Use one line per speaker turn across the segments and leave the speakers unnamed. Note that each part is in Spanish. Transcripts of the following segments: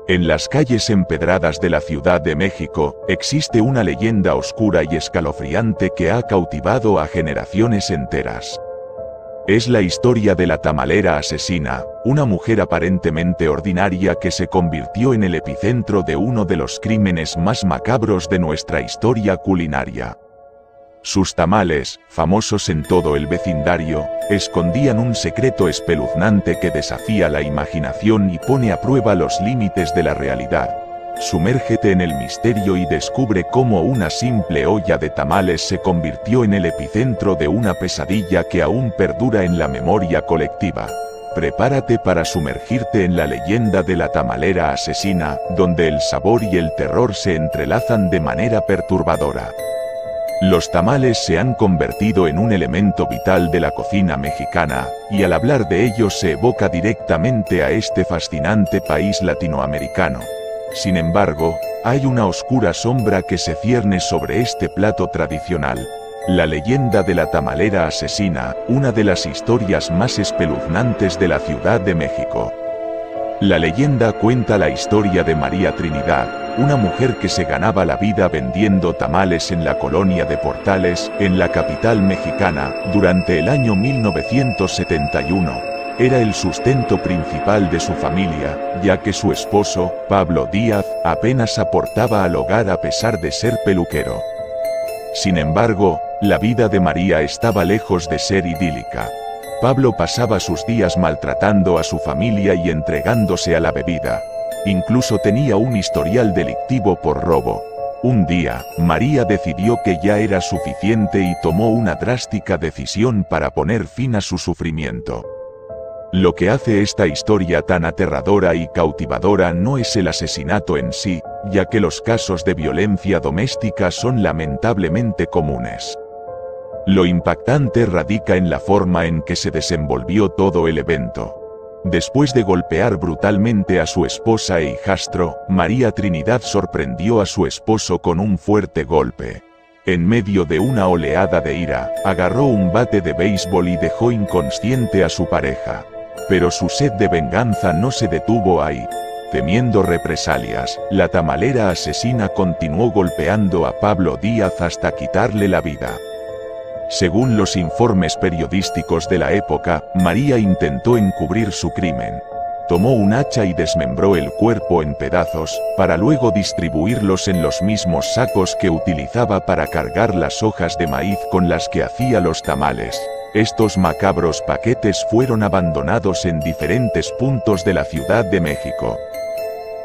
En las calles empedradas de la Ciudad de México, existe una leyenda oscura y escalofriante que ha cautivado a generaciones enteras. Es la historia de la tamalera asesina, una mujer aparentemente ordinaria que se convirtió en el epicentro de uno de los crímenes más macabros de nuestra historia culinaria. Sus tamales, famosos en todo el vecindario, escondían un secreto espeluznante que desafía la imaginación y pone a prueba los límites de la realidad. Sumérgete en el misterio y descubre cómo una simple olla de tamales se convirtió en el epicentro de una pesadilla que aún perdura en la memoria colectiva. Prepárate para sumergirte en la leyenda de la tamalera asesina, donde el sabor y el terror se entrelazan de manera perturbadora. Los tamales se han convertido en un elemento vital de la cocina mexicana, y al hablar de ellos se evoca directamente a este fascinante país latinoamericano. Sin embargo, hay una oscura sombra que se cierne sobre este plato tradicional. La leyenda de la tamalera asesina, una de las historias más espeluznantes de la Ciudad de México. La leyenda cuenta la historia de María Trinidad, una mujer que se ganaba la vida vendiendo tamales en la colonia de Portales, en la capital mexicana, durante el año 1971. Era el sustento principal de su familia, ya que su esposo, Pablo Díaz, apenas aportaba al hogar a pesar de ser peluquero. Sin embargo, la vida de María estaba lejos de ser idílica. Pablo pasaba sus días maltratando a su familia y entregándose a la bebida. Incluso tenía un historial delictivo por robo. Un día, María decidió que ya era suficiente y tomó una drástica decisión para poner fin a su sufrimiento. Lo que hace esta historia tan aterradora y cautivadora no es el asesinato en sí, ya que los casos de violencia doméstica son lamentablemente comunes. Lo impactante radica en la forma en que se desenvolvió todo el evento. Después de golpear brutalmente a su esposa e hijastro, María Trinidad sorprendió a su esposo con un fuerte golpe. En medio de una oleada de ira, agarró un bate de béisbol y dejó inconsciente a su pareja. Pero su sed de venganza no se detuvo ahí. Temiendo represalias, la tamalera asesina continuó golpeando a Pablo Díaz hasta quitarle la vida. Según los informes periodísticos de la época, María intentó encubrir su crimen. Tomó un hacha y desmembró el cuerpo en pedazos, para luego distribuirlos en los mismos sacos que utilizaba para cargar las hojas de maíz con las que hacía los tamales. Estos macabros paquetes fueron abandonados en diferentes puntos de la Ciudad de México.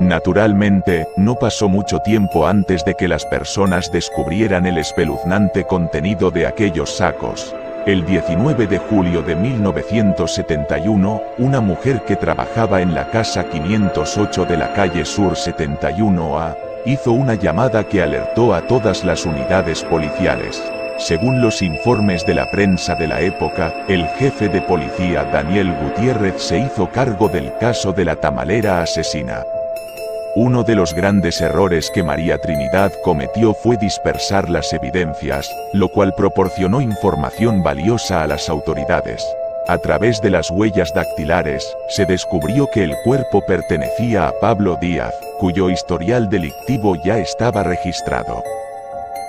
Naturalmente, no pasó mucho tiempo antes de que las personas descubrieran el espeluznante contenido de aquellos sacos. El 19 de julio de 1971, una mujer que trabajaba en la casa 508 de la calle Sur 71A, hizo una llamada que alertó a todas las unidades policiales. Según los informes de la prensa de la época, el jefe de policía Daniel Gutiérrez se hizo cargo del caso de la tamalera asesina. Uno de los grandes errores que María Trinidad cometió fue dispersar las evidencias, lo cual proporcionó información valiosa a las autoridades. A través de las huellas dactilares, se descubrió que el cuerpo pertenecía a Pablo Díaz, cuyo historial delictivo ya estaba registrado.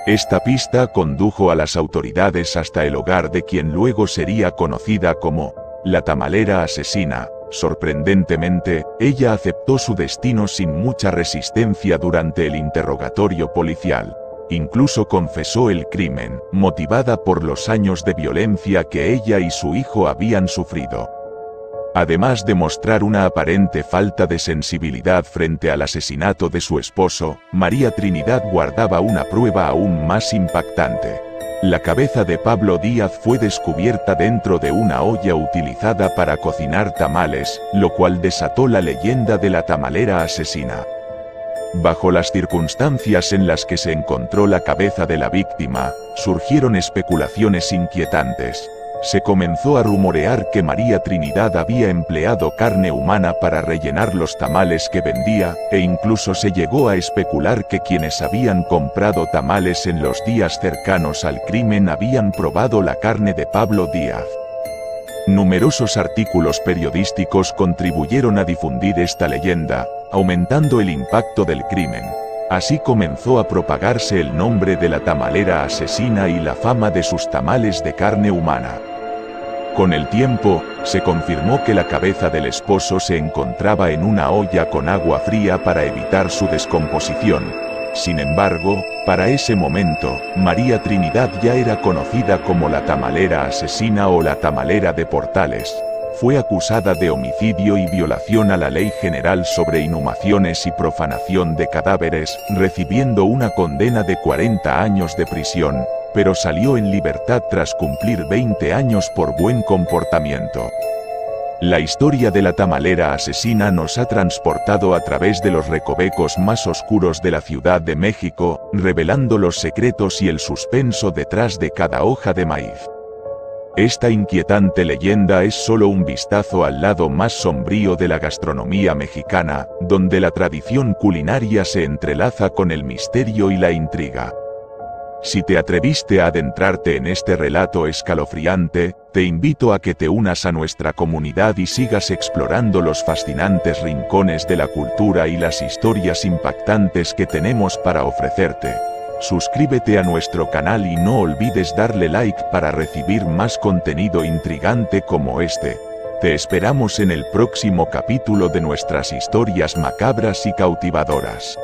Esta pista condujo a las autoridades hasta el hogar de quien luego sería conocida como la tamalera asesina. Sorprendentemente, ella aceptó su destino sin mucha resistencia durante el interrogatorio policial. Incluso confesó el crimen, motivada por los años de violencia que ella y su hijo habían sufrido. Además de mostrar una aparente falta de sensibilidad frente al asesinato de su esposo, María Trinidad guardaba una prueba aún más impactante. La cabeza de Pablo Díaz fue descubierta dentro de una olla utilizada para cocinar tamales, lo cual desató la leyenda de la tamalera asesina. Bajo las circunstancias en las que se encontró la cabeza de la víctima, surgieron especulaciones inquietantes. Se comenzó a rumorear que María Trinidad había empleado carne humana para rellenar los tamales que vendía, e incluso se llegó a especular que quienes habían comprado tamales en los días cercanos al crimen habían probado la carne de Pablo Díaz. Numerosos artículos periodísticos contribuyeron a difundir esta leyenda, aumentando el impacto del crimen. Así comenzó a propagarse el nombre de la tamalera asesina y la fama de sus tamales de carne humana. Con el tiempo, se confirmó que la cabeza del esposo se encontraba en una olla con agua fría para evitar su descomposición. Sin embargo, para ese momento, María Trinidad ya era conocida como la tamalera asesina o la tamalera de Portales. Fue acusada de homicidio y violación a la Ley General sobre Inhumaciones y Profanación de Cadáveres, recibiendo una condena de 40 años de prisión, pero salió en libertad tras cumplir 20 años por buen comportamiento. La historia de la tamalera asesina nos ha transportado a través de los recovecos más oscuros de la Ciudad de México, revelando los secretos y el suspenso detrás de cada hoja de maíz. Esta inquietante leyenda es solo un vistazo al lado más sombrío de la gastronomía mexicana, donde la tradición culinaria se entrelaza con el misterio y la intriga. Si te atreviste a adentrarte en este relato escalofriante, te invito a que te unas a nuestra comunidad y sigas explorando los fascinantes rincones de la cultura y las historias impactantes que tenemos para ofrecerte. Suscríbete a nuestro canal y no olvides darle like para recibir más contenido intrigante como este. Te esperamos en el próximo capítulo de nuestras historias macabras y cautivadoras.